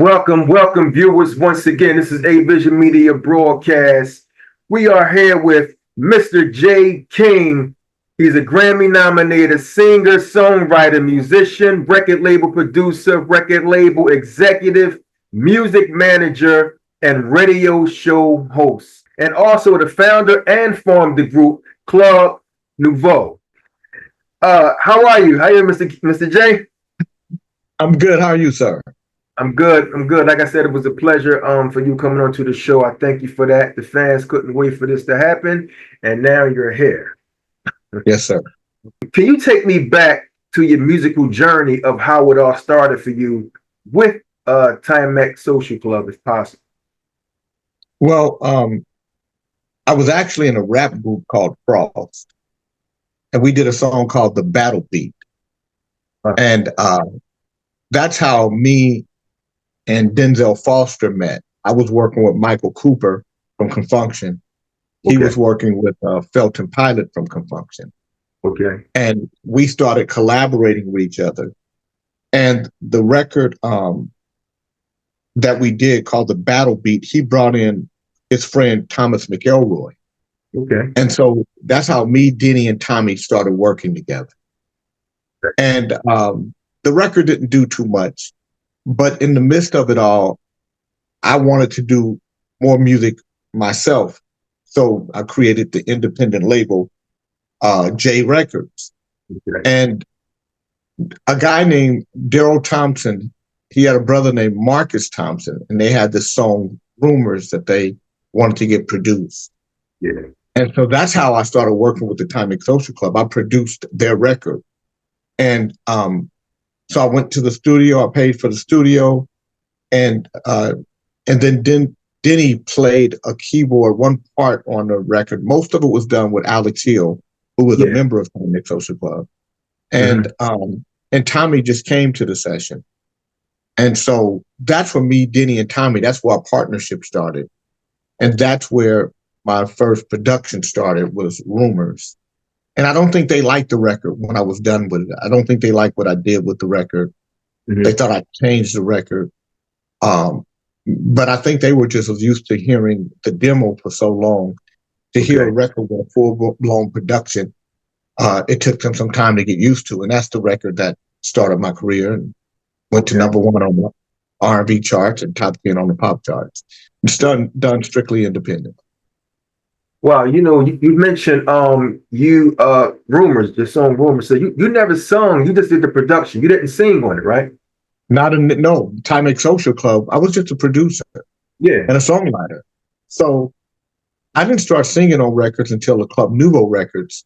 Welcome, viewers. Once again, this is A Vision Media Broadcast. We are here with Mr. J. King. He's a Grammy-nominated singer, songwriter, musician, record label producer, record label executive, music manager, and radio show host. And also the founder and formed the group Club Nouveau. How are you? How are you, Mr. J? I'm good. How are you, sir? I'm good. Like I said, it was a pleasure for you coming on to the show. I thank you for that. The fans couldn't wait for this to happen, and now you're here. Yes, sir. Can you take me back to your musical journey of how it all started for you with Timex Social Club, if possible? Well, I was actually in a rap group called Frost, and we did a song called The Battle Beat. And that's how me and Denzel Foster met. I was working with Michael Cooper from Confunction. He was working with Felton Pilot from Confunction. Okay. And we started collaborating with each other. And the record that we did called The Battle Beat, he brought in his friend Thomas McElroy. Okay. And so that's how me, Denny, and Tommy started working together. And the record didn't do too much. But in the midst of it all, I wanted to do more music myself. So I created the independent label, J Records. Okay. And a guy named Daryl Thompson, he had a brother named Marcus Thompson, and they had this song, Rumors, that they wanted to get produced. Yeah. And so that's how I started working with the Timex Social Club. I produced their record. And so I went to the studio, I paid for the studio, and then Denny played a keyboard, one part on the record. Most of it was done with Alex Hill, who was a member of Timex Social Club. And and Tommy just came to the session. And so that's where me, Denny, and Tommy, that's where our partnership started. And that's where my first production started, was Rumors. And I don't think they liked the record when I was done with it. I don't think they liked what I did with the record. Mm-hmm. They thought I changed the record. But I think they were just used to hearing the demo for so long. To hear a record with a full-blown production, it took them some time to get used to. And that's the record that started my career and went to number one on the R&B charts and top 10 on the pop charts. It's done strictly independent. Wow, you mentioned Rumors, the song Rumors. So you never sung, you just did the production. You didn't sing on it, right? No, Timex Social Club. I was just a producer. Yeah. And a songwriter. So I didn't start singing on records until the Club Nouveau records,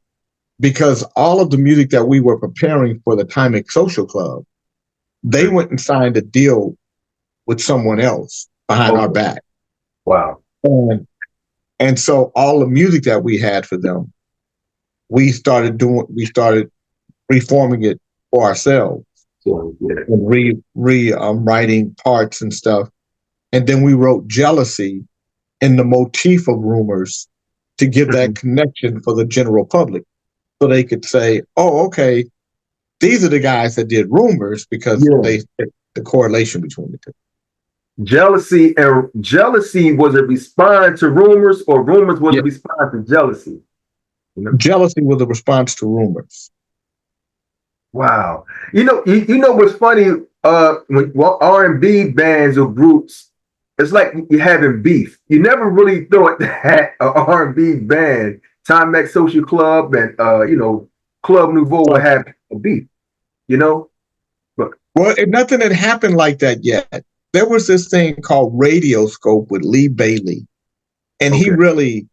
because all of the music that we were preparing for the Timex Social Club, they went and signed a deal with someone else behind our back. Wow. And so all the music that we had for them, we started reforming it for ourselves and writing parts and stuff. And then we wrote Jealousy in the motif of Rumors to give that connection for the general public, so they could say, oh, okay, these are the guys that did Rumors, because they the correlation between the two. Jealousy was a response to Rumors, or Rumors was a response to Jealousy? Jealousy was a response to Rumors. Wow. You know what's funny? When R&B bands or groups, it's like you're having beef. You never really thought that an R&B band, Timex Social Club, and Club Nouveau would have a beef. But nothing had happened like that yet. There was this thing called Radioscope with Lee Bailey, and he really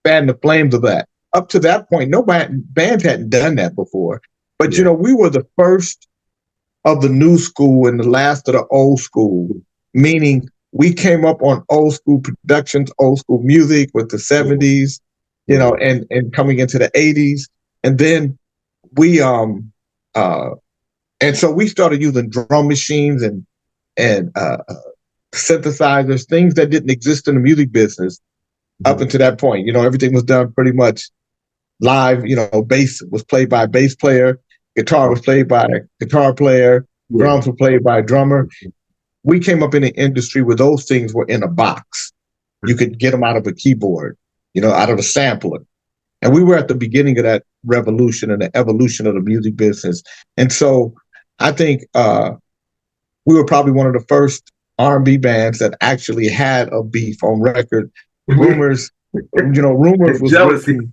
fanned the flames of that. Up to that point, no band hadn't done that before. But, we were the first of the new school and the last of the old school, meaning we came up on old school productions, old school music with the 70s, and coming into the 80s. And then we, and so we started using drum machines and synthesizers, things that didn't exist in the music business up until that point. Everything was done pretty much live. Bass was played by a bass player, guitar was played by a guitar player, drums were played by a drummer. we came up in an industry where those things were in a box. You could get them out of a keyboard, out of a sampler. And we were at the beginning of that revolution and the evolution of the music business. And so I think we were probably one of the first R&B bands that actually had a beef on record. Rumors was jealousy. written,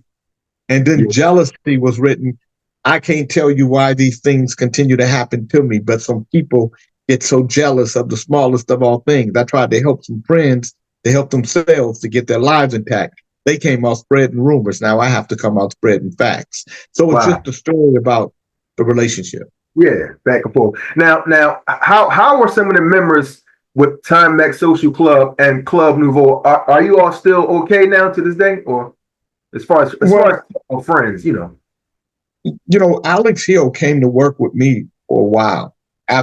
and then jealousy was written. I can't tell you why these things continue to happen to me, but some people get so jealous of the smallest of all things. I tried to help some friends to help themselves to get their lives intact. They came out spreading rumors. Now I have to come out spreading facts. So it's just a story about the relationship. Yeah, back and forth. Now, how are some of the members with Timex Social Club and Club Nouveau? Are you all still okay now to this day, or as far as friends? Alex Hill came to work with me for a while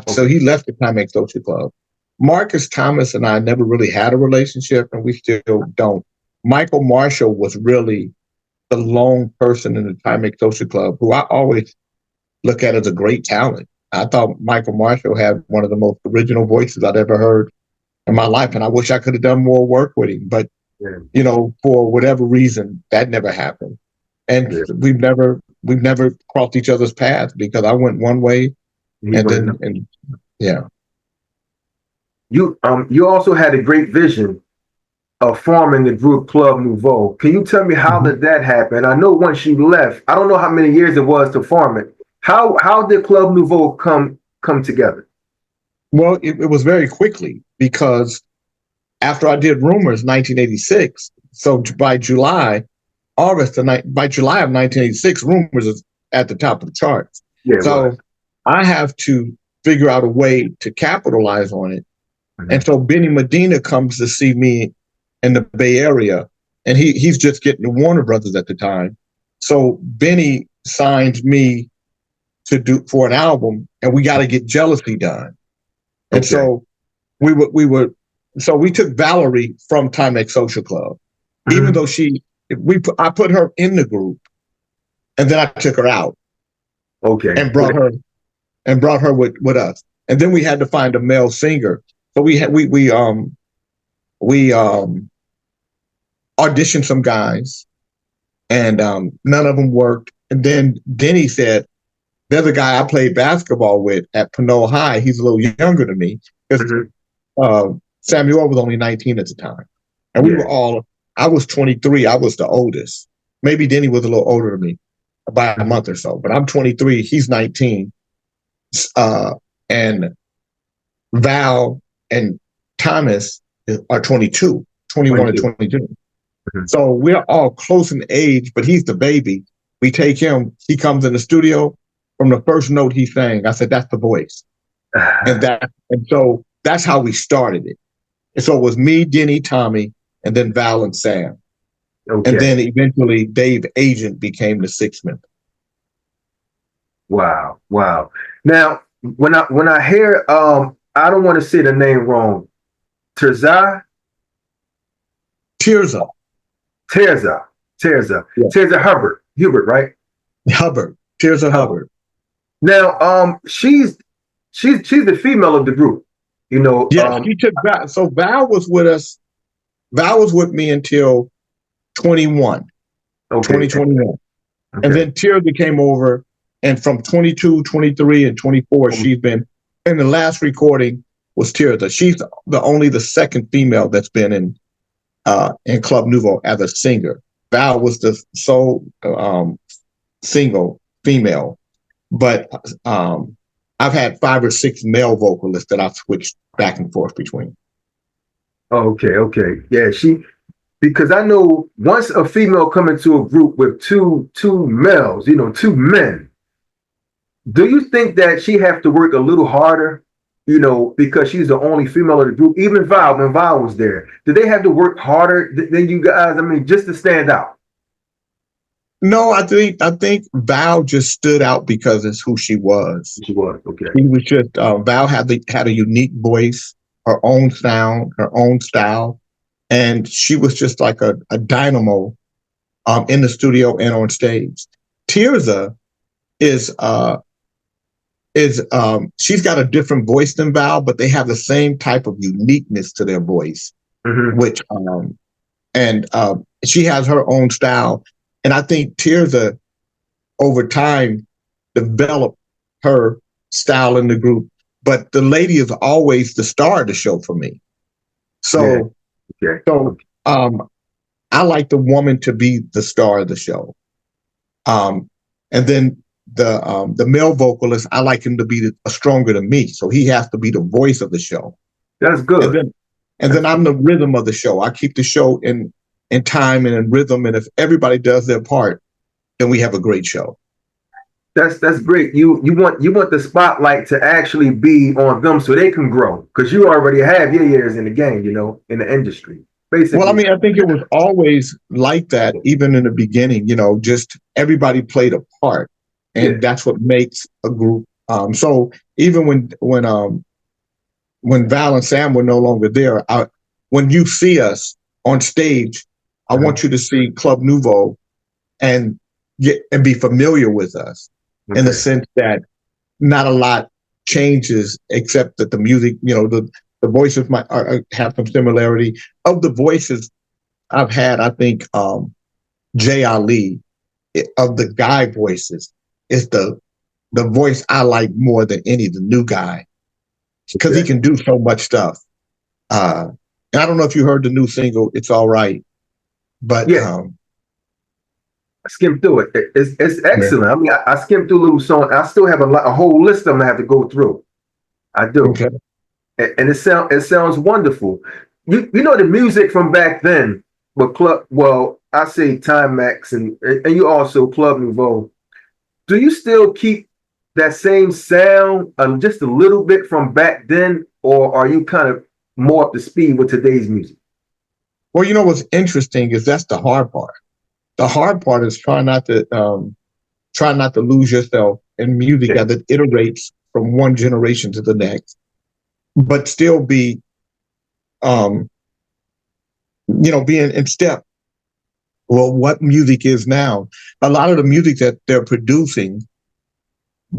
so he left the Timex Social Club. Marcus Thomas and I never really had a relationship, and we still don't. Michael Marshall was really the lone person in the Timex Social Club who I always look at as a great talent. I thought Michael Marshall had one of the most original voices I'd ever heard in my life, and I wish I could have done more work with him. But for whatever reason, that never happened, and we've never crossed each other's paths because I went one way, You also had a great vision of forming the group Club Nouveau. Can you tell me how did that happen? I know once you left, I don't know how many years it was to form it. How did Club Nouveau come together? Well, it was very quickly because after I did Rumors 1986, so by July of 1986, Rumors is at the top of the charts. Yeah, so I have to figure out a way to capitalize on it. Mm-hmm. And so Benny Medina comes to see me in the Bay Area, and he's just getting the Warner Brothers at the time. So Benny signs me to do for an album, and we got to get Jealousy done. And so we took Valerie from Timex Social Club, even though I put her in the group, and then I took her out. And brought her with us. And then we had to find a male singer. So we auditioned some guys, and none of them worked. And then Denny said, "There's a guy I played basketball with at Pinole High. He's a little younger than me." Because Samuel was only 19 at the time. And we were I was 23. I was the oldest. Maybe Denny was a little older than me by a month or so. But I'm 23. He's 19. And Val and Thomas are 21 and 22. So we're all close in age, but he's the baby. We take him. He comes in the studio. From the first note he sang, I said, "That's the voice." And so that's how we started it. And so it was me, Denny, Tommy, and then Val and Sam. And then eventually Dave Agent became the sixth member. Wow. Now, when I hear I don't want to say the name wrong. Tirzah Hubbard, right? Tirzah Hubbard. Now, she's the female of the group, Yes, she took Val. So Val was with us. Val was with me until 2021. And then Tirzah came over, and from 22, 23, and 24, she's been. And the last recording was Tirzah. She's the second female that's been in Club Nouveau as a singer. Val was the sole single female, but I've had 5 or 6 male vocalists that I've switched back and forth between. Okay. Yeah, because I know once a female come into a group with two males, 2 men, do you think that she have to work a little harder, because she's the only female of the group? Even Val, when Val was there, did they have to work harder than you guys? I mean, just to stand out? No, I think Val just stood out because it's who she was. She was, okay. She was just Val had a unique voice, her own sound, her own style, and she was just like a dynamo in the studio and on stage. Tirzah is is she's got a different voice than Val, but they have the same type of uniqueness to their voice, which and she has her own style. And I think Tirzah over time developed her style in the group, but the lady is always the star of the show for me. So, I like the woman to be the star of the show. And then the male vocalist, I like him to be stronger than me. So he has to be the voice of the show. That's good. And then I'm the rhythm of the show. I keep the show in time and in rhythm. And if everybody does their part, then we have a great show. That's great. You want the spotlight to actually be on them so they can grow, because you already have your years in the game, in the industry. Basically. Well, I mean, I think it was always like that, even in the beginning. Just everybody played a part, and that's what makes a group. So even when Val and Sam were no longer there, when you see us on stage, I want you to see Club Nouveau and be familiar with us. In the sense that not a lot changes except that the music, the voices might have some similarity. Of the voices I've had, I think Jay Ali, of the guy voices, is the voice I like more than any, the new guy, because he can do so much stuff. And I don't know if you heard the new single, It's All Right, but I skimmed through it. It's excellent. I mean, I skimmed through a little song. I still have a whole list of them I have to go through. I do. Okay. And it sounds wonderful. You know the music from back then, but I say Timex and you also Club Nouveau. Do you still keep that same sound just a little bit from back then, or are you kind of more up to speed with today's music? Well, what's interesting is that's the hard part. The hard part is try not to lose yourself in music as it iterates from one generation to the next, but still be, being in step. Well, what music is now, a lot of the music that they're producing,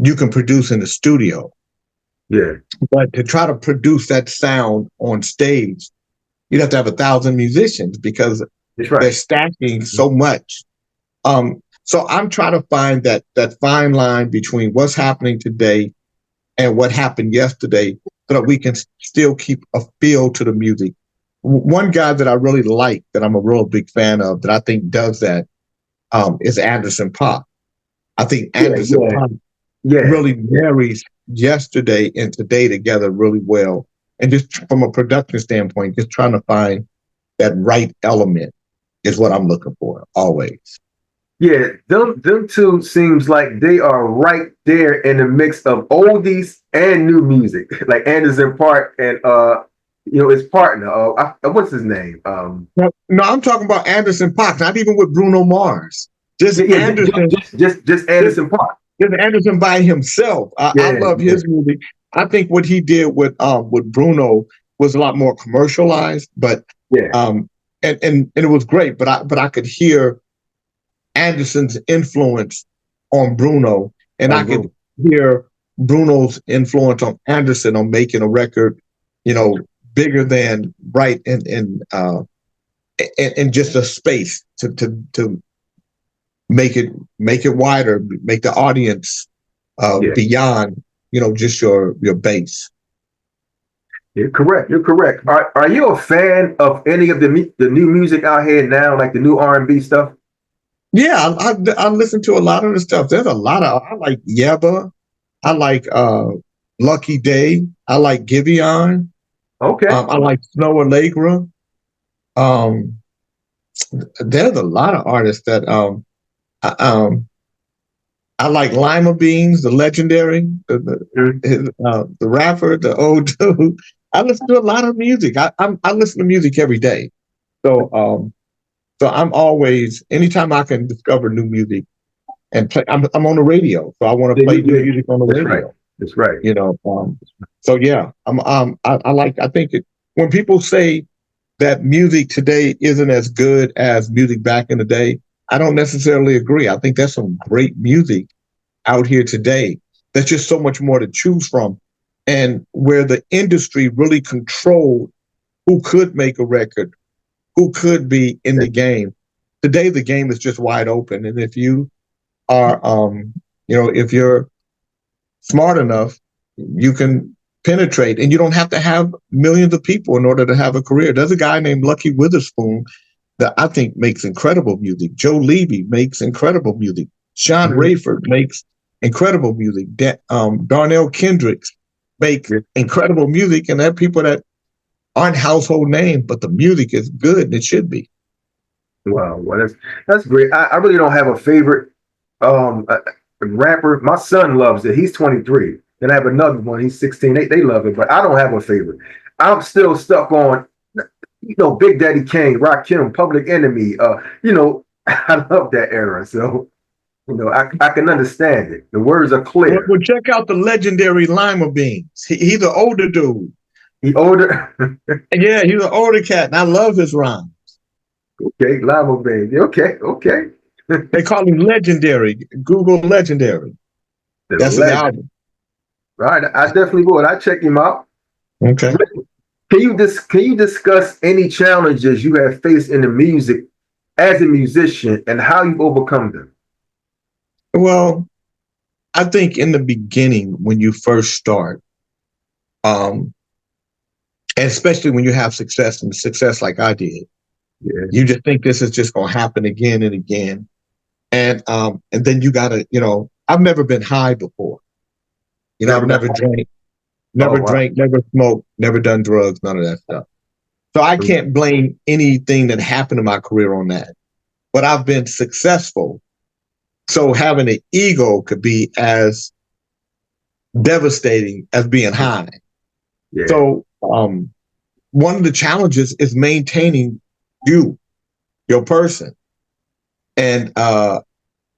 you can produce in the studio. Yeah. But to try to produce that sound on stage, you'd have to have 1,000 musicians because they're stacking so much. So I'm trying to find that fine line between what's happening today and what happened yesterday, so that we can still keep a feel to the music. One guy that I really like, that I'm a real big fan of, that I think does that, is Anderson .Paak. I think Anderson .Paak really marries yesterday and today together really well. And just from a production standpoint, just trying to find that right element is what I'm looking for always. Yeah, them two seems like they are right there in the mix of oldies and new music, like Anderson .Paak and his partner. What's his name? No, I'm talking about Anderson .Paak, not even with Bruno Mars. Just Anderson. Just Anderson .Paak. Just Anderson by himself. I love his music. I think what he did with Bruno was a lot more commercialized, but and it was great. But I could hear Anderson's influence on Bruno, and I could hear Bruno's influence on Anderson on making a record, bigger than in just a space to make it wider, make the audience beyond just your base. You're correct. You're correct. Are you a fan of any of the new music out here now, like the new R&B stuff? Yeah, I listen to a lot of the stuff. There's a lot of, I like Yeba, I like Lucky Day, I like Giveon. Okay. I like Snow Allegra. There's a lot of artists that I like Lima Beans, the legendary, the rapper, the old dude. I listen to a lot of music. I listen to music every day. So I'm always, anytime I can discover new music and play, I'm on the radio, so I want to play new music on the radio. That's right. So yeah, I think when people say that music today isn't as good as music back in the day, I don't necessarily agree. I think there's some great music out here today There's just so much more to choose from. And where the industry really controlled who could make a record, who could be in the game. Today, the game is just wide open. And if you are, if you're smart enough, you can penetrate, and you don't have to have millions of people in order to have a career. There's a guy named Lucky Witherspoon that I think makes incredible music. Joe Levy makes incredible music. Sean Rayford makes incredible music. Darnell Kendricks make incredible music, and there are people that aren't household names, but the music is good and it should be. Wow, well, that's great. I really don't have a favorite rapper. My son loves it. He's 23. Then I have another one. He's 16. They love it, but I don't have a favorite. I'm still stuck on, Big Daddy Kane, Rakim, Public Enemy. I love that era. So, I can understand it. The words are clear. Well, check out the legendary Lima Beans. He's an older dude. He older? Yeah, he's an older cat, and I love his rhymes. Okay, Lima Beans. Okay. They call him Legendary. Google Legendary. That's his album. Right, I definitely would. I check him out. Okay. Can you discuss any challenges you have faced in the music as a musician and how you overcome them? Well, I think in the beginning, when you first start, and especially when you have success like I did, you just think this is just going to happen again and again. And then you got to, I've never been high before. I've never drank, never smoked, never done drugs, none of that stuff. So I can't blame anything that happened in my career on that. But I've been successful. So having an ego could be as devastating as being high. Yeah. So one of the challenges is maintaining your person. And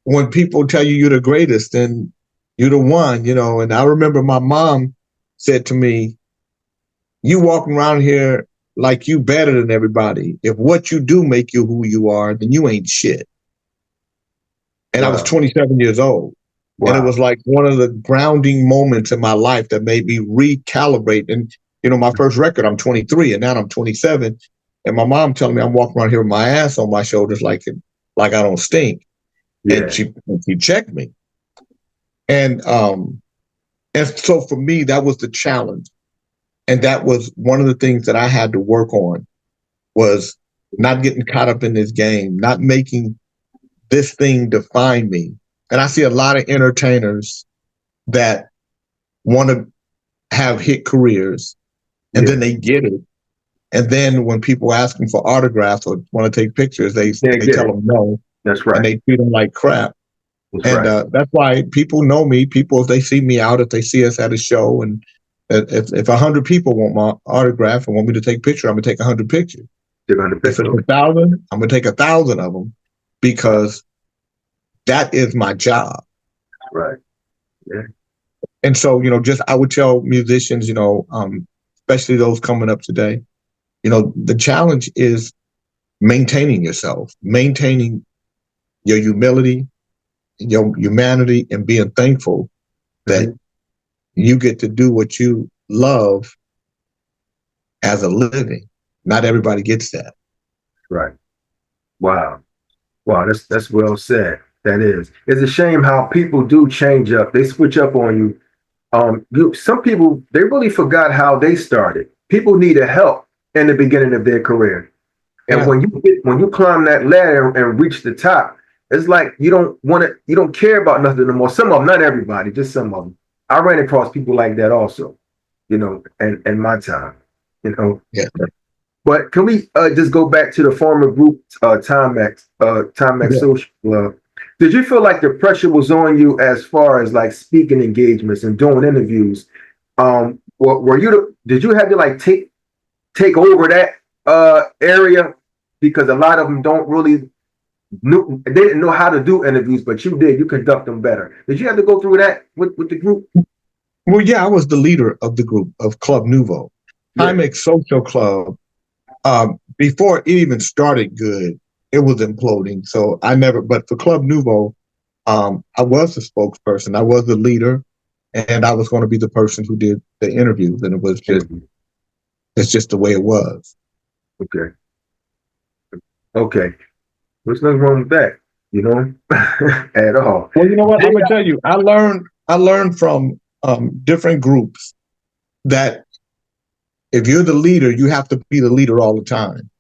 when people tell you you're the greatest, then you're the one, and I remember my mom said to me, you walking around here like you better than everybody. If what you do make you who you are, then you ain't shit. And I was 27 years old. Wow. And it was like one of the grounding moments in my life that made me recalibrate. And, my first record, I'm 23, and now I'm 27. And my mom telling me I'm walking around here with my ass on my shoulders like I don't stink. Yeah. And she checked me. And so for me, that was the challenge. And that was one of the things that I had to work on, was not getting caught up in this game, not making this thing define me. And I see a lot of entertainers that want to have hit careers, and then they get it. And then when people ask them for autographs or want to take pictures, they tell them no. That's right. And they treat them like crap. That's why people know me. People, if they see me out, if they see us at a show, and if 100 people want my autograph and want me to take a picture, I'm going to take 100 pictures. If it's 1,000, I'm going to take 1,000 of them, because that is my job. Right. Yeah. And so, I would tell musicians, especially those coming up today, the challenge is maintaining yourself, maintaining your humility, your humanity, and being thankful that you get to do what you love as a living. Not everybody gets that. Right. Wow. That's well said. That is. It's a shame how people do change up. They switch up on you. Some people, they really forgot how they started. People needed help in the beginning of their career. And when you climb that ladder and reach the top, it's like you don't care about nothing anymore. Some of them, not everybody, just some of them. I ran across people like that also, in my time, Yeah. But can we just go back to the former group, Timex Social Club? Did you feel like the pressure was on you as far as like speaking engagements and doing interviews? Did you have to take over that area, because a lot of them they didn't know how to do interviews, but you did. You conduct them better. Did you have to go through that with the group? Well, yeah, I was the leader of the group of Club Nouveau. Timex Social Club, before it even started good, it was imploding. So but for Club Nouveau, I was the spokesperson. I was the leader. and I was going to be the person who did the interviews, and it's just the way it was. Okay. Okay. There's nothing wrong with that, you know, at all. Well, you know what? I'm gonna tell you, I learned from different groups that if you're the leader, you have to be the leader all the time.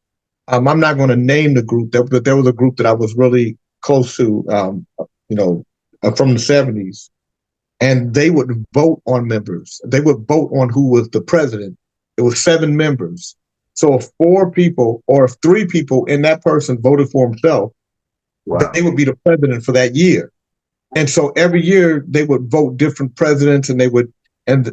I'm not going to name the group, but there was a group that I was really close to, from the 70s, and they would vote on members. They would vote on who was the president. It was 7 members. So if 4 people or if 3 people in that person voted for himself, Wow. they would be the president for that year. And so every year they would vote different presidents, and they would, and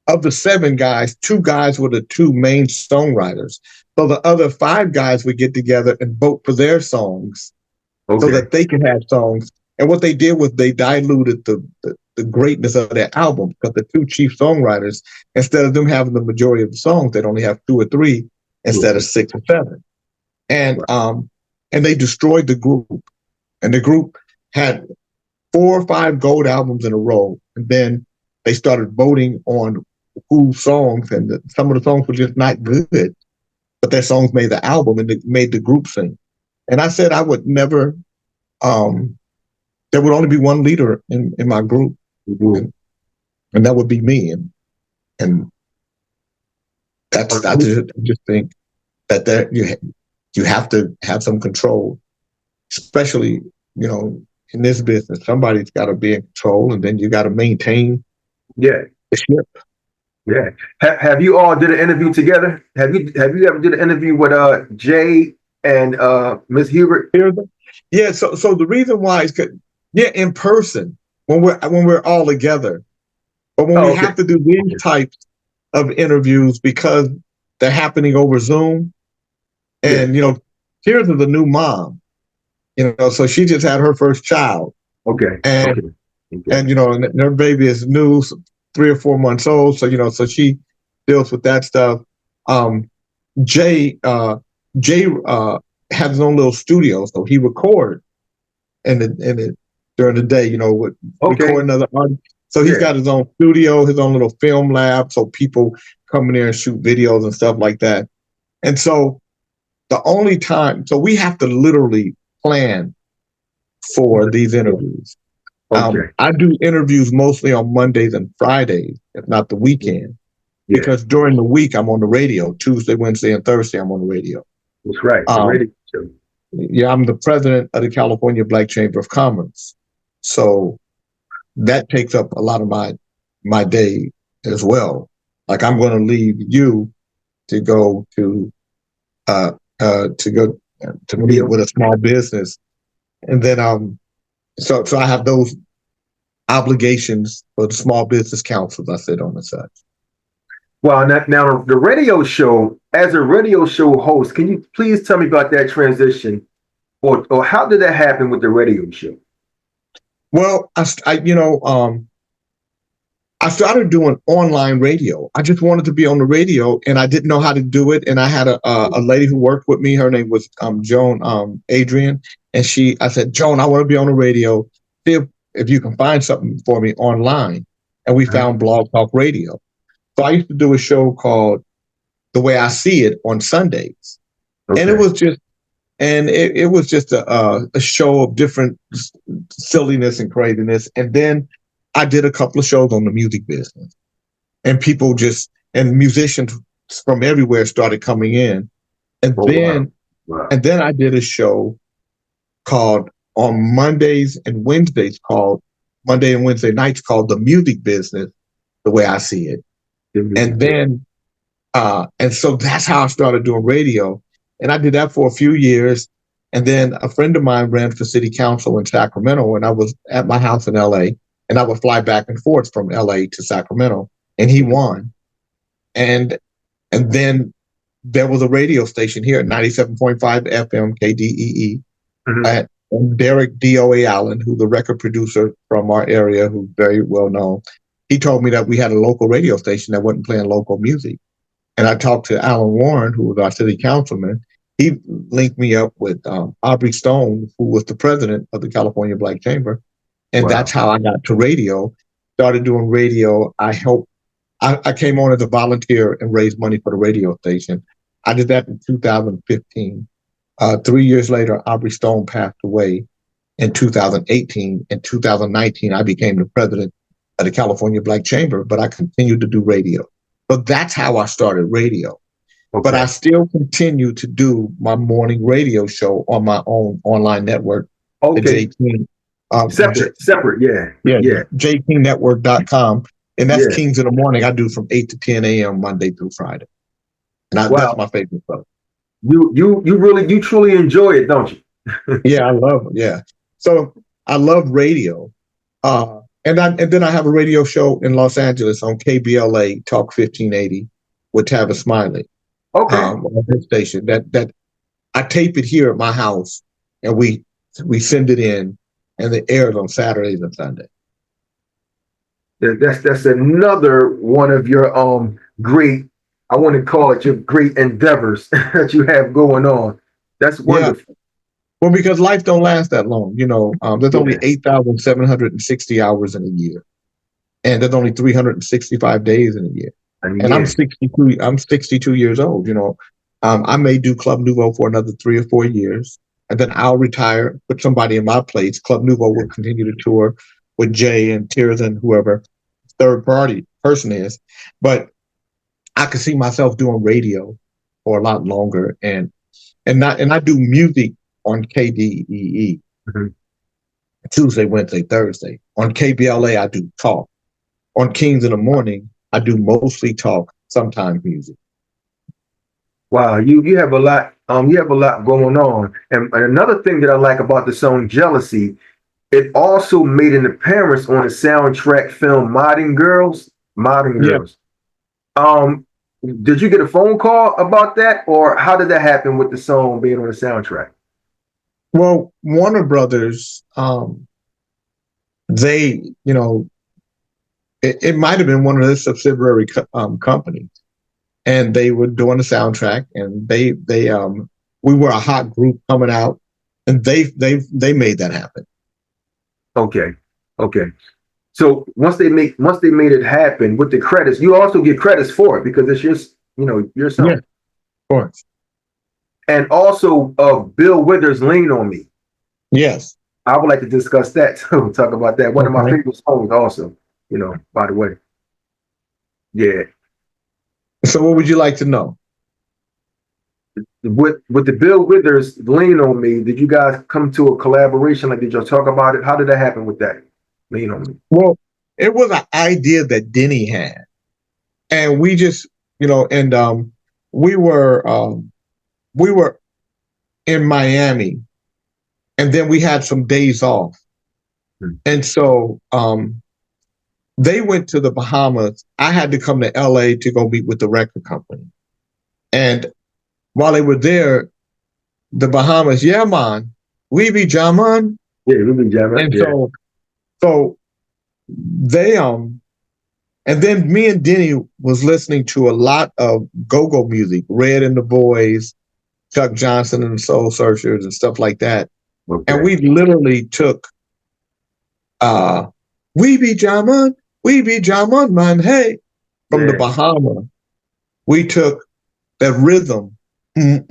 of the 7 guys, 2 guys were the 2 main songwriters. So the other 5 guys would get together and vote for their songs, so that they could have songs. And what they did was they diluted the greatness of their album, because the 2 chief songwriters, instead of them having the majority of the songs, they'd only have 2 or 3 instead of 6 or 7. And they destroyed the group. And the group had 4 or 5 gold albums in a row. And then they started voting on whose songs, and some of the songs were just not good, but their songs made the album and it made the group sing. And I said I would never, there would only be one leader in my group, and that would be me. And that's, I just think that there you have to have some control, especially, in this business. Somebody's got to be in control, and then you got to maintain the ship. Yeah. Have you all did an interview together? Have you ever did an interview with Jay and Miss Hubbard? Yeah. So the reason why is in person when we're all together, but when we have to do these types of interviews because they're happening over Zoom, and Tirzah's a new mom, so she just had her first child. And her baby is new, 3 or 4 months old. So, so she deals with that stuff. Jay has his own little studio, so he records during the day, recording other artists. So he's got his own studio, his own little film lab, so people come in there and shoot videos and stuff like that. And so the only time, so we have to literally plan for these interviews. I do interviews mostly on Mondays and Fridays, if not the weekend, because during the week I'm on the radio. Tuesday, Wednesday, and Thursday I'm on the radio. That's right. I'm the president of the California Black Chamber of Commerce, so that takes up a lot of my day as well. Like I'm going to leave you to go to meet with a small business, and then so I have those obligations for the small business councils I sit on and such. Well, now the radio show, as a radio show host, can you please tell me about that transition, or how did that happen with the radio show? Well, I started doing online radio. I just wanted to be on the radio, and I didn't know how to do it. And I had a lady who worked with me. Her name was Joan Adrian, and I said, Joan, I want to be on the radio. See if you can find something for me online. And we found Blog Talk Radio. So I used to do a show called The Way I See It on Sundays, and it was just a show of different silliness and craziness. And then I did a couple of shows on the music business, and and musicians from everywhere started coming in. And then I did a show called on Mondays and Wednesdays Monday and Wednesday nights called The Music Business, The Way I See It. And then, and so that's how I started doing radio. And I did that for a few years. And then a friend of mine ran for city council in Sacramento, and I was at my house in LA, and I would fly back and forth from LA to Sacramento, and he won. And then there was a radio station here at 97.5 FM KDEE. And Derek D.O.A. Allen, who's the record producer from our area, who's very well known, he told me that we had a local radio station that wasn't playing local music. And I talked to Alan Warren, who was our city councilman. He linked me up with Aubrey Stone, who was the president of the California Black Chamber. And that's how I got to radio. started doing radio. I came on as a volunteer and raised money for the radio station. I did that in 2015. 3 years later, Aubrey Stone passed away in 2018. In 2019, I became the president of the California Black Chamber, but I continued to do radio. So that's how I started radio. Okay. But I still continue to do my morning radio show on my own online network. Okay. Separate. Yeah. jkingnetwork.com. And that's Yeah. Kings in the Morning. I do from 8 to 10 a.m. Monday through Friday. And that's my favorite stuff. You truly enjoy it, don't you? Yeah, I love it. Yeah. So I love radio. And then I have a radio show in Los Angeles on KBLA Talk 1580 with Tavis Smiley. Okay. On his station. That I tape it here at my house and we send it in and it airs on Saturdays and Sundays. That's another one of your great, I want to call it your great endeavors that you have going on. That's wonderful. Yeah. Well, because life don't last that long, there's only 8,760 hours in a year. And there's only 365 days in a year. And I'm 62. I'm 62 years old. I may do Club Nouveau for another 3 or 4 years, and then I'll retire, put somebody in my place. Club Nouveau will continue to tour with Jay and Tirzah and whoever third party person is. But I could see myself doing radio for a lot longer, and I do music on KDEE Tuesday, Wednesday, Thursday. On KBLA, I do talk. On Kings in the Morning, I do mostly talk, sometimes music. Wow, you have a lot. You have a lot going on. And another thing that I like about the song "Jealousy," it also made an appearance on the soundtrack film "Modern Girls." Did you get a phone call about that, or how did that happen with the song being on the soundtrack? Well, Warner Brothers, they, it might have been one of their subsidiary companies, and they were doing the soundtrack, and we were a hot group coming out, and they made that happen. Okay. So once they made it happen with the credits, you also get credits for it because it's just your song. Yeah, of course. And also Bill Withers' "Lean on Me." Yes. I would like to discuss that too. Talk about that. One of my favorite songs also, by the way. Yeah. So what would you like to know? With the Bill Withers' "Lean on Me," did you guys come to a collaboration? Like, did y'all talk about it? How did that happen with that? "Lean on Me"? Well, it was an idea that Denny had. And we just, and we were in Miami, and then we had some days off. And so they went to the Bahamas. I had to come to LA to go meet with the record company. And while they were there, the Bahamas, yeah, man, we be jamming. Yeah, we be jamming. And so they and then me and Denny was listening to a lot of go-go music, Red and the Boys, Chuck Johnson and the Soul Searchers and stuff like that. Okay. And we literally took we be jamming, man, hey, from the Bahamas. We took that rhythm from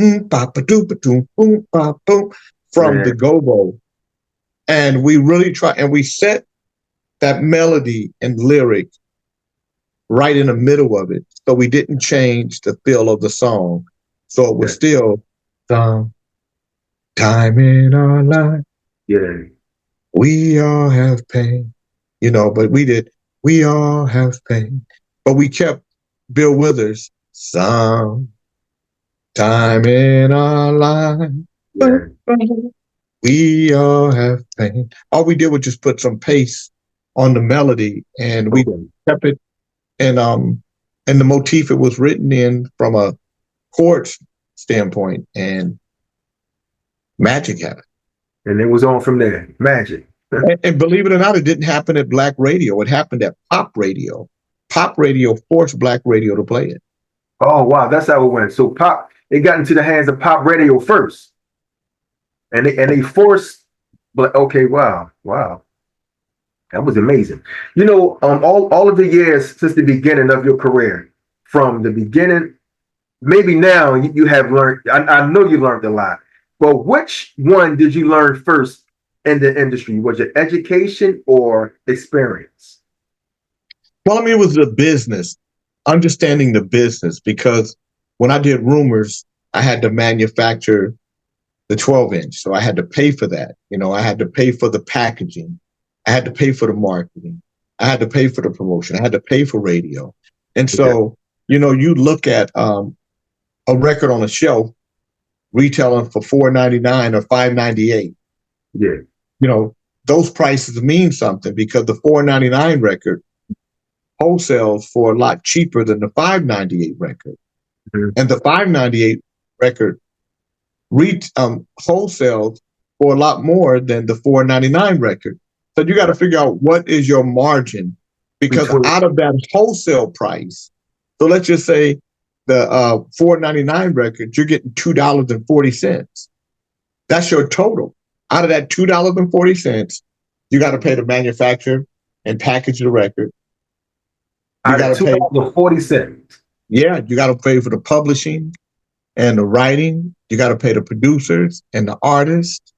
the go-go, and we really tried, and we set that melody and lyric right in the middle of it. So we didn't change the feel of the song. So it was still time in our life. Yeah. We all have pain, but we all have pain. But we kept Bill Withers, some time in our life. Yeah. We all have pain. All we did was just put some pace on the melody, and we kept it. And the motif, it was written in from a chord standpoint, and magic happened. And it was on from there, magic. and believe it or not, it didn't happen at Black radio. It happened at pop radio. Pop radio forced Black radio to play it. Oh, wow, that's how it went. So it got into the hands of pop radio first, and they forced. But okay, wow. That was amazing. All of the years since the beginning of your career, from the beginning, maybe now you have learned. I know you learned a lot, but which one did you learn first in the industry? Was it education or experience? Well, I mean, it was the business, understanding the business, because when I did Rumors, I had to manufacture the 12-inch. So I had to pay for that. I had to pay for the packaging. I had to pay for the marketing. I had to pay for the promotion. I had to pay for radio. And Okay. so, you look at a record on a shelf retailing for $4.99 or $5.98. Yeah. Those prices mean something because the $4.99 record wholesales for a lot cheaper than the $5.98 record. Mhm. And the $5.98 record wholesales for a lot more than the $4.99 record. So you got to figure out what is your margin, because Between out of that wholesale price, so let's just say the $4.99 record, you're getting $2.40. That's your total. Out of that $2.40, you got to pay the manufacturer and package the record. You out got of to pay, $2.40. yeah, you got to pay for the publishing and the writing. You got to pay the producers and the artists.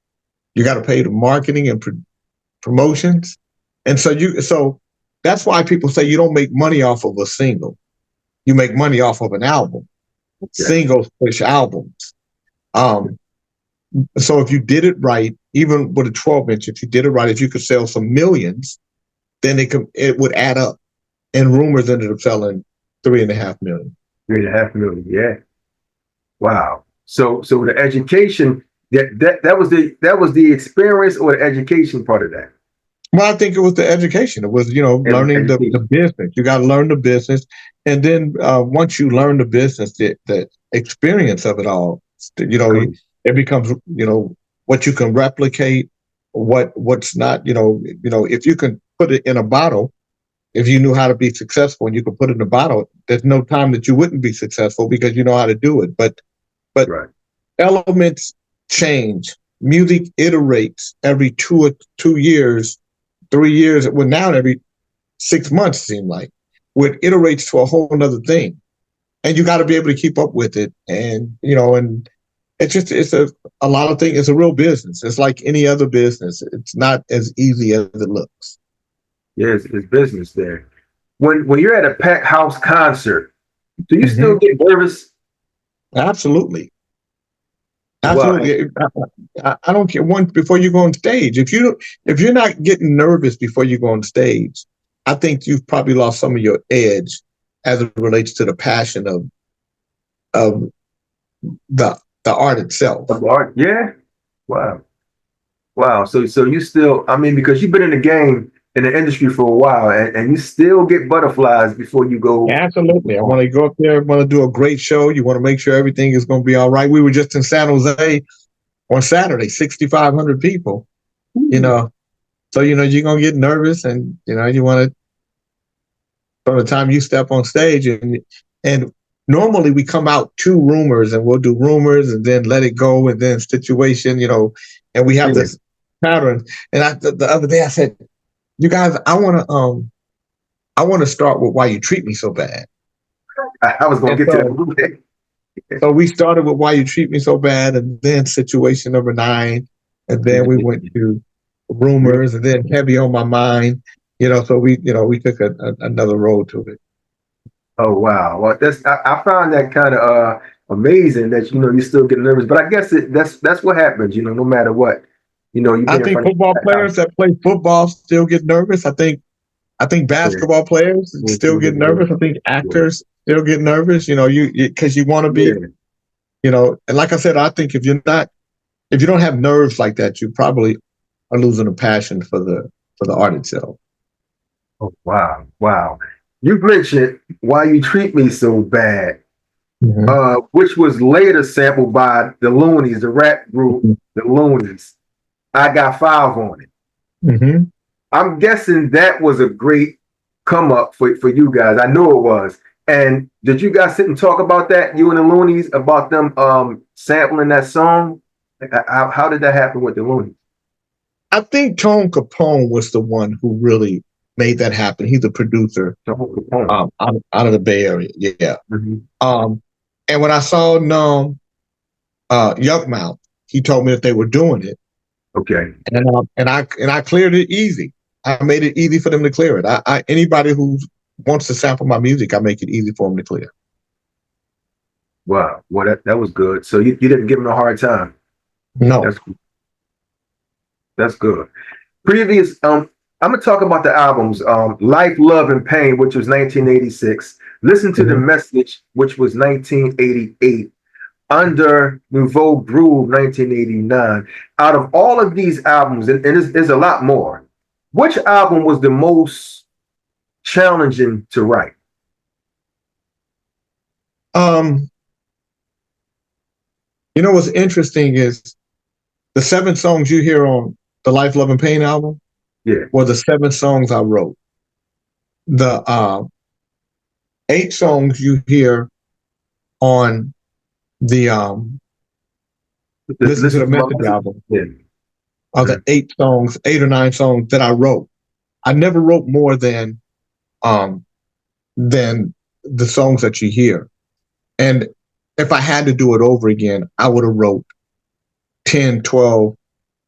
You got to pay the marketing and promotions. And so that's why people say you don't make money off of a single. You make money off of an album. Yeah. Singles push albums. So if you did it right, even with a 12-inch, if you did it right, if you could sell some millions, then it would add up. And Rumors ended up selling 3.5 million. 3.5 million. Yeah. Wow. So the education that was the experience or the education part of that. Well, I think it was the education. It was, learning the Education. business. You got to learn the business. And then once you learn the business, the experience of it all, it becomes, what you can replicate, what's not, if you can put it in a bottle, if you knew how to be successful and you could put it in a bottle, there's no time that you wouldn't be successful because you know how to do it. But Right. elements change. Music iterates every 2 years, 3 years. Well, now every 6 months, it seems like, where it iterates to a whole other thing. And you got to be able to keep up with it. And, and it's a lot of things. It's a real business. It's like any other business. It's not as easy as it looks. Yeah, it's business there. When you're at a packed house concert, do you Mm-hmm. still get nervous? Absolutely. Well, Absolutely. I don't care. One, before you go on stage, if you're not getting nervous before you go on stage, I think you've probably lost some of your edge as it relates to the passion of the art itself. of art, yeah. Wow. Wow. So you still, I mean, because you've been in the game in the industry for a while, and you still get butterflies before you go. Absolutely. I want to go up there, want to do a great show. You want to make sure everything is going to be all right. We were just in San Jose on Saturday, 6,500 people, So, you're going to get nervous and, you want to, from the time you step on stage and normally we come out to Rumors and we'll do Rumors and then Let It Go and then Situation, and we have this pattern. And the other day I said, you guys, I want to start with Why You Treat Me So Bad. I was going to get to that. So we started with Why You Treat Me So Bad, and then Situation number 9, and then we went to Rumors, and then Heavy on My Mind. So we took another road to it. Oh wow! Well, I found that kind of amazing that you still get nervous, but I guess that's what happens. No matter what, you I get in think front football players that play football still get nervous. I think basketball players still get nervous. I think actors still get nervous. Because you want to be, and like I said, I think if you don't have nerves like that, you probably are losing a passion for the art itself. Oh wow! Wow! You mentioned Why You Treat Me So Bad, which was later sampled by the Loonies, the rap group, the Loonies. I Got 5 on it. Mm-hmm. I'm guessing that was a great come up for you guys. I know it was. And did you guys sit and talk about that, you and the Loonies, about them sampling that song? How did that happen with the Loonies? I think Tone Capone was the one who really made that happen. He's a producer out of the Bay Area. Yeah. And when I saw Yuck Mouth, he told me that they were doing it. Okay. And I cleared it easy. I made it easy for them to clear it. Anybody who wants to sample my music, I make it easy for them to clear. Wow. Well, that was good. So you didn't give him a hard time. No. That's good. Previous, I'm gonna talk about the albums. Life, Love, and Pain, which was 1986. Listen to the Message, which was 1988. Under Nouveau Groove, 1989. Out of all of these albums, and there's a lot more, which album was the most challenging to write? You know what's interesting is the 7 songs you hear on the Life, Love, and Pain album were the 7 songs I wrote. The 8 songs you hear on the Listen to the Message album are the 8 or 9 songs that I wrote. I never wrote more than the songs that you hear. And if I had to do it over again, I would have wrote 10, 12,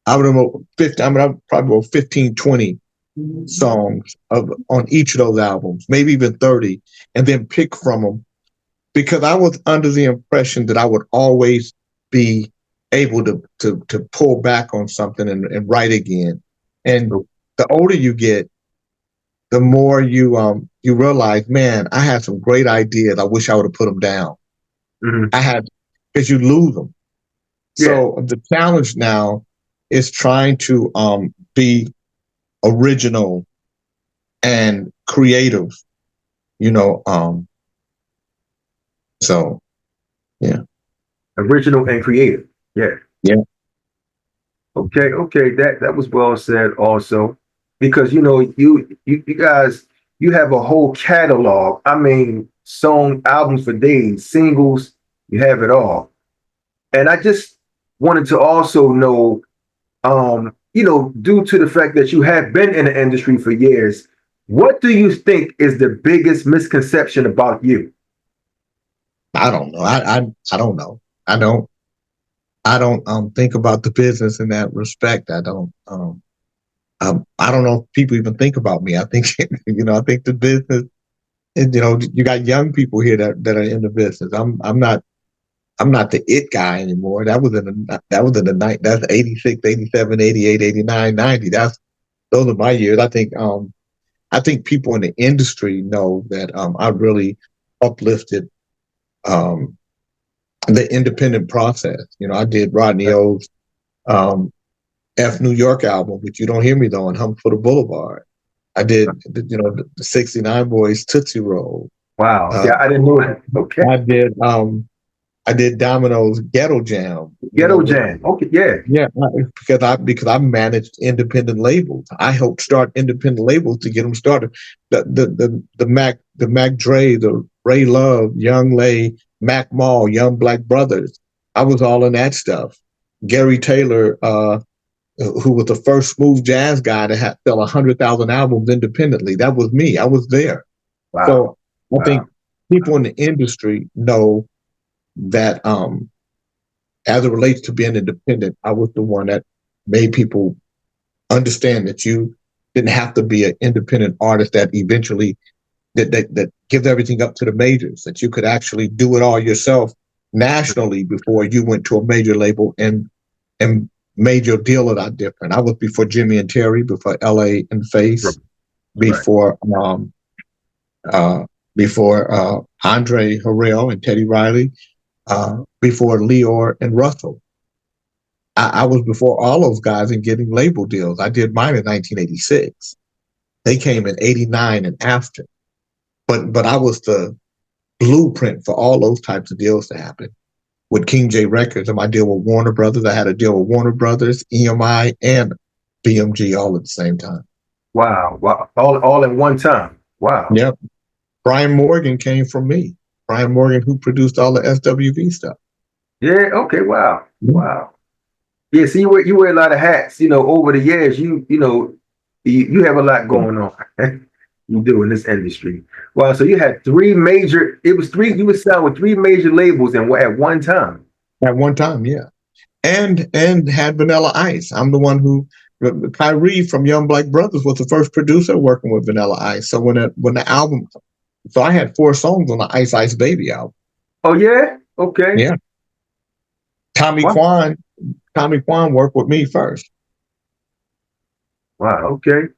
I would have wrote 50, I probably wrote 15, 20 songs on each of those albums, maybe even 30, and then pick from them, because I was under the impression that I would always be able to pull back on something and write again. And the older you get, the more you realize, man, I had some great ideas. I wish I would have put them down. Because you lose them. So the challenge now is trying to be original and creative, so yeah. Original and creative. Yeah. Okay. That was well said also, because you guys, you have a whole catalog. I mean, albums for days, singles, you have it all. And I just wanted to also know, due to the fact that you have been in the industry for years, what do you think is the biggest misconception about you? I don't know. I don't know. I don't think about the business in that respect. I don't know if people even think about me. I think I think the business, you got young people here that are in the business. I'm not the it guy anymore. That was in the night. That's 86, 87, 88, 89, 90. Those are my years. I think people in the industry know that I really uplifted the independent process. I did Rodney O's F New York album, which you don't hear me though, on Hump for the Boulevard. I did the 69 Boys Tootsie Roll. Wow. I didn't know that. Okay. I did Domino's Ghetto Jam. Jam. Okay, yeah. Yeah, because I managed independent labels. I helped start independent labels to get them started. The Mac Dre, the Ray Love, Young Lay, Mac Mall, Young Black Brothers. I was all in that stuff. Gary Taylor, who was the first smooth jazz guy to sell 100,000 albums independently. That was me. I was there. Wow. So I think people in the industry know that as it relates to being independent, I was the one that made people understand that you didn't have to be an independent artist that eventually that gives everything up to the majors, that you could actually do it all yourself nationally before you went to a major label and made your deal a lot different. I was before Jimmy and Terry, before LA and Face, before Andre Harrell and Teddy Riley, before Leor and Russell. I was before all those guys in getting label deals. I did mine in 1986. They came in 89 and after. But I was the blueprint for all those types of deals to happen. With King J Records and my deal with Warner Brothers, I had a deal with Warner Brothers, EMI, and BMG all at the same time. Wow. All in one time. Wow. Yep. Brian Morgan came from me. Brian Morgan, who produced all the SWV stuff. Yeah. Okay. Wow. Wow. Yeah, see, you wear a lot of hats. Over the years, you have a lot going on. You do in this industry. Well, so you had three major. It was three. You were signed with three major labels and at one time. At one time, yeah. And had Vanilla Ice. I'm the one who Kyrie from Young Black Brothers was the first producer working with Vanilla Ice. So when the album, so I had 4 songs on the Ice Ice Baby album. Oh yeah, okay. Yeah. Tommy Kwan worked with me first. Wow. Okay.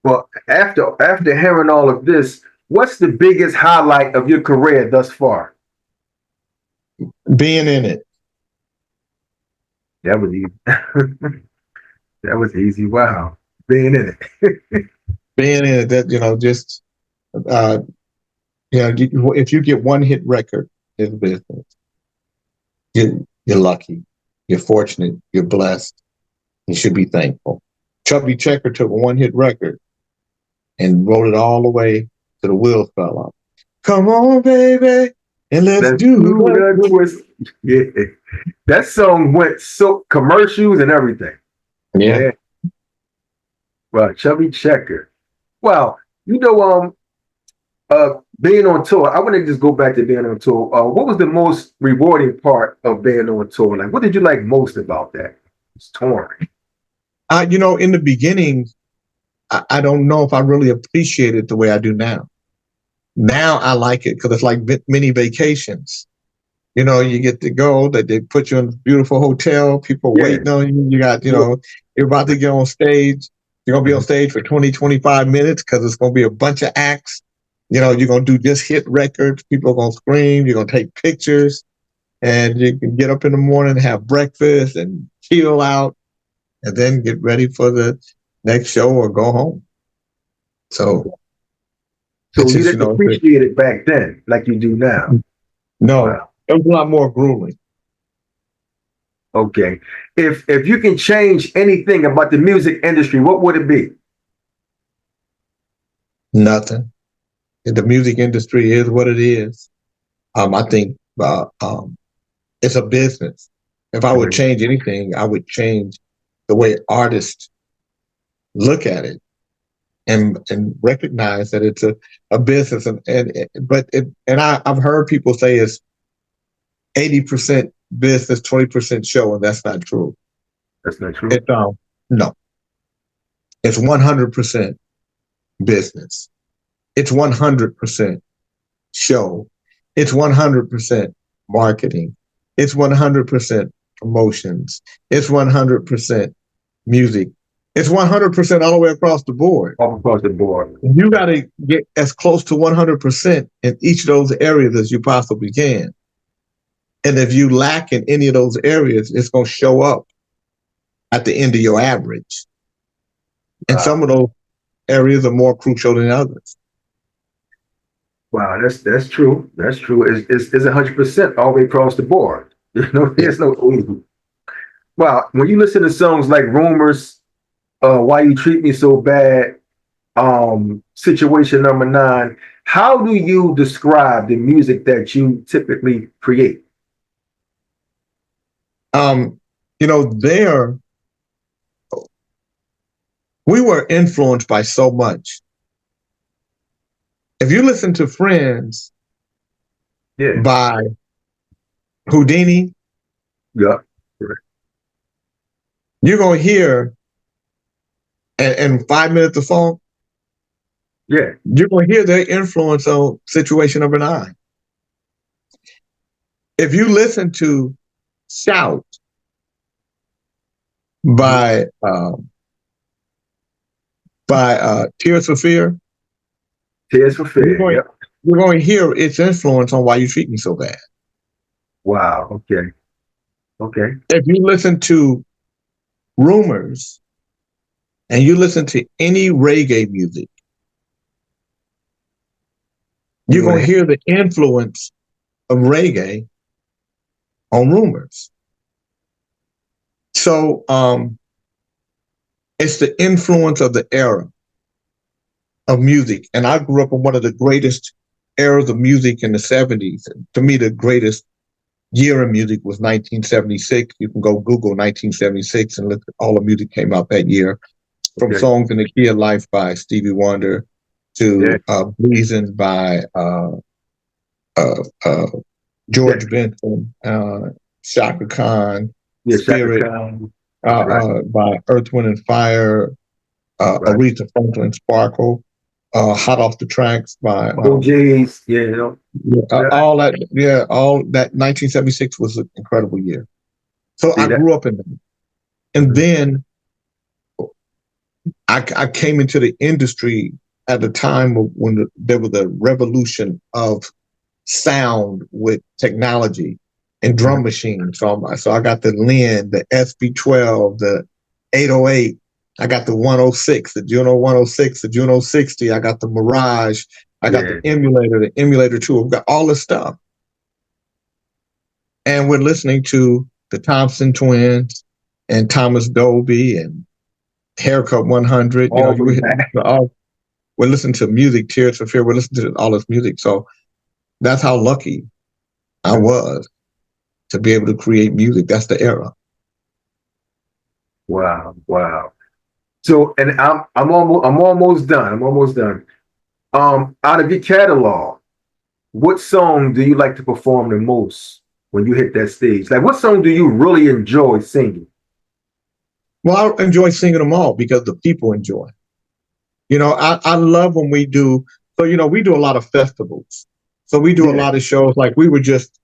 Well, after hearing all of this, what's the biggest highlight of your career thus far? Being in it. That was easy. That was easy. Wow. Being in it. Being in it, that, just, if you get one hit record in business, you're lucky. You're fortunate. You're blessed. You should be thankful. Chubby Checker took a one hit record and wrote it all the way to the wheels fell off. Come on, baby, and let's do the twist. Yeah. That song went so commercials and everything. Yeah. Well, Chubby Checker. Well, being on tour, I want to just go back to being on tour. What was the most rewarding part of being on tour? Like, what did you like most about that? It's touring. In the beginning, I don't know if I really appreciate it the way I do now. Now I like it because it's like mini vacations. You get to go, that they put you in a beautiful hotel, people waiting on you. You got, you're about to get on stage. You're going to be on stage for 20, 25 minutes because it's going to be a bunch of acts. You're going to do just hit records. People are going to scream. You're going to take pictures. And you can get up in the morning, have breakfast and chill out, and then get ready for the next show or go home. So you didn't appreciate it back then like you do now? No, wow. It was a lot more grueling. Okay. If you can change anything about the music industry, what would it be? Nothing. The music industry is what it is. I think it's a business. If I would change anything, I would change the way artists look at it and recognize that it's a business. I've heard people say it's 80% business, 20% show, and that's not true. That's not true? No. It's 100% business. It's 100% show. It's 100% marketing. It's 100% promotions. It's 100% music. It's 100% all the way across the board. All across the board. You got to get as close to 100% in each of those areas as you possibly can. And if you lack in any of those areas, it's going to show up at the end of your average. And some of those areas are more crucial than others. Wow, that's true. That's true. It's 100% all the way across the board. There's no easy. Wow, when you listen to songs like Rumors, Why You Treat Me So Bad, Situation Number 9, how do you describe the music that you typically create? We were influenced by so much. If you listen to Friends by Houdini, yeah, right. You're going to hear, and 5 minutes of song, you're going to hear their influence on Situation Number 9. If you listen to Shout by Tears for Fear, Tears for Fear, you're going to hear its influence on Why You Treat Me So Bad. Wow, okay. If you listen to Rumors and you listen to any reggae music, you're going to hear the influence of reggae on Rumors. So it's the influence of the era of music. And I grew up in one of the greatest eras of music in the 70s. To me, the greatest year in music was 1976. You can go Google 1976 and look at all the music came out that year, from Okay. Songs in the Key of Life by Stevie Wonder Yeah. to Breezin' by Yeah. George Benson, Shaka Khan, Yeah. Shaka Spirit Khan. That's right. by Earth, Wind and Fire, Right. Aretha Franklin, Sparkle, Hot Off the Tracks by OJ's. Yeah. You know. Yeah. all that. Yeah, all that. 1976 was an incredible year. So See I that? grew up in that, and Mhm. then I came into the industry at a time when there was a revolution of sound with technology and drum Mhm. machines. So I got the Lin, the SB12, the 808. I got the 106, the Juno 106, the Juno 60. I got the Mirage. I got Yeah. the Emulator 2. I've got all this stuff. And we're listening to the Thompson Twins and Thomas Dolby and Haircut 100. You know, All them back. we're listening to music, Tears for Fear. We're listening to all this music. So that's how lucky I was to be able to create music. That's the era. Wow. Wow. So, and I'm almost done. I'm almost done. Out of your catalog, what song do you like to perform the most when you hit that stage? Like, what song do you really enjoy singing? Well, I enjoy singing them all because the people enjoy. You know, I love when we do. So, you know, we do a lot of festivals. So we do a Yeah. lot of shows. Like we were just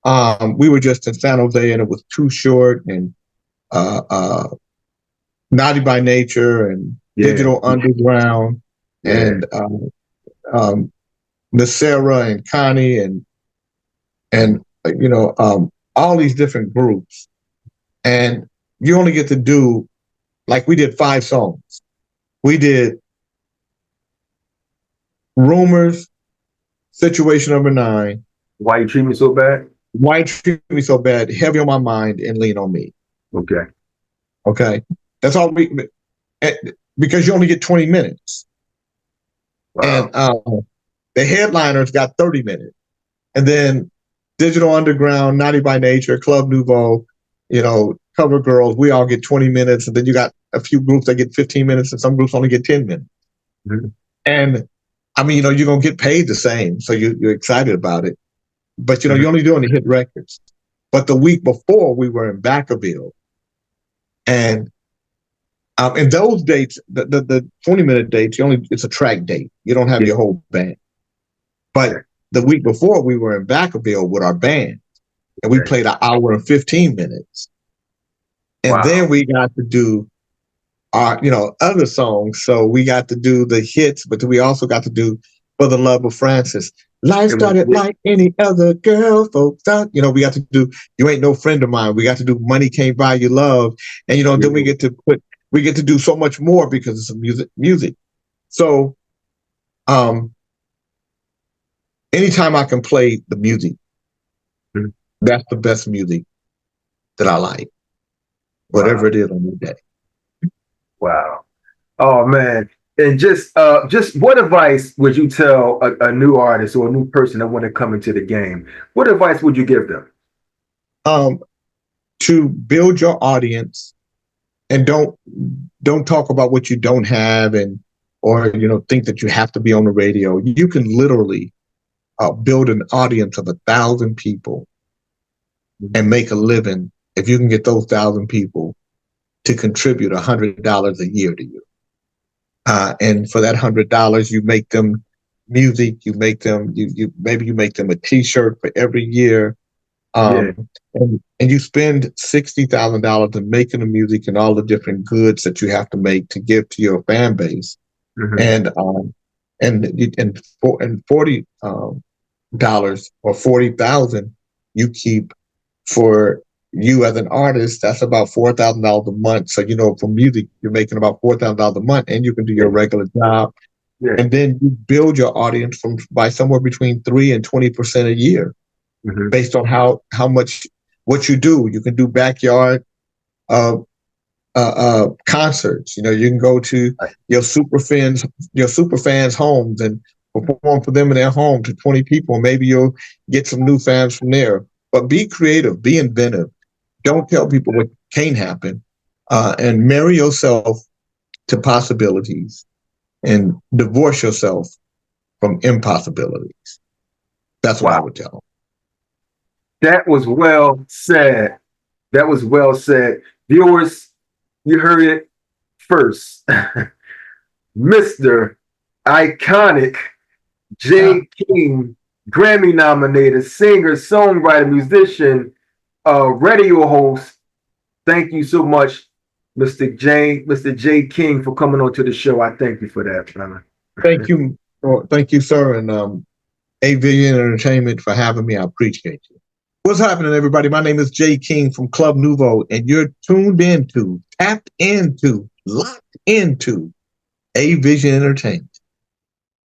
in San Jose, and it was Too Short and uh, uh, Naughty by Nature and Yeah. Digital Underground Yeah. and Miss Sarah and Connie and you know all these different groups, and you only get to do, like, we did 5 songs. We did Rumors, Situation Number 9, Why you treat me so bad? Why You Treat Me So Bad, Heavy on My Mind, and Lean on Me. Okay. Okay, that's all we, because you only get 20 minutes, and Wow. the headliners got 30 minutes, and then Digital Underground, Naughty by Nature, Club Nouveau, you know, Cover Girls, we all get 20 minutes, and then you got a few groups that get 15 minutes, and some groups only get 10 minutes. Mhm. And I mean, you know, you're gonna get paid the same, so you're excited about it. But you know, Mhm. you're only doing the hit records. But the week before, we were in Vacaville, and in those dates, the 20-minute dates, it's a track date. You don't have Yeah. your whole band. But Okay. the week before, we were in Vacaville with our band, and we Okay. played an hour and 15 minutes. And then Wow. we got to do our, you know, other songs. So we got to do the hits, but we also got to do For the Love of Francis. Life started Yeah. like any other girl, folks. You know, we got to do You Ain't No Friend of Mine. We got to do Money Can't Buy You Love. And, you know, then Yeah. we get to do so much more because it's music. So anytime I can play the music, Mhm. that's the best music that I like, whatever Wow. it is on the day. Wow. Oh man. And just what advice would you tell a new artist or a new person that want to come into the game? What advice would you give them? Um, to build your audience, and don't talk about what you don't have, and or you know, think that you have to be on the radio. You can literally build an audience of 1,000 people and make a living if you can get those 1,000 people to contribute $100 a year to you. And for that $100, you make them music. You make them maybe you make them a T-shirt for every year. Yeah. And you spend $60,000 in making the music and all the different goods that you have to make to give to your fan base, Mhm. and $40 or 40,000 you keep for you as an artist. That's about $4,000 a month. So you know, for music, you're making about $4,000 a month, and you can do Yeah. your regular job. Yeah. And then you build your audience by somewhere between 3 and 20% a year, Mhm. based on how much what you do. You can do backyard uh, concerts. You know, you can go to Right. your super fans' homes and perform for them in their home to 20 people. Maybe you'll get some new fans from there. But be creative, be inventive. Don't tell people what can't happen, and marry yourself to possibilities and divorce yourself from impossibilities. That's what I would tell them. That was well said. That was well said. Viewers, you heard it first. Mr. Iconic J. King, Grammy nominated singer, songwriter, musician, radio host. Thank you so much, Mr. J. King, for coming on to the show. I thank you for that, brother. Thank you, sir, and A Vision Entertainment for having me. I appreciate you. What's happening, everybody? My name is J. King from Club Nouveau, and you're tapped into, locked into A Vision Entertainment.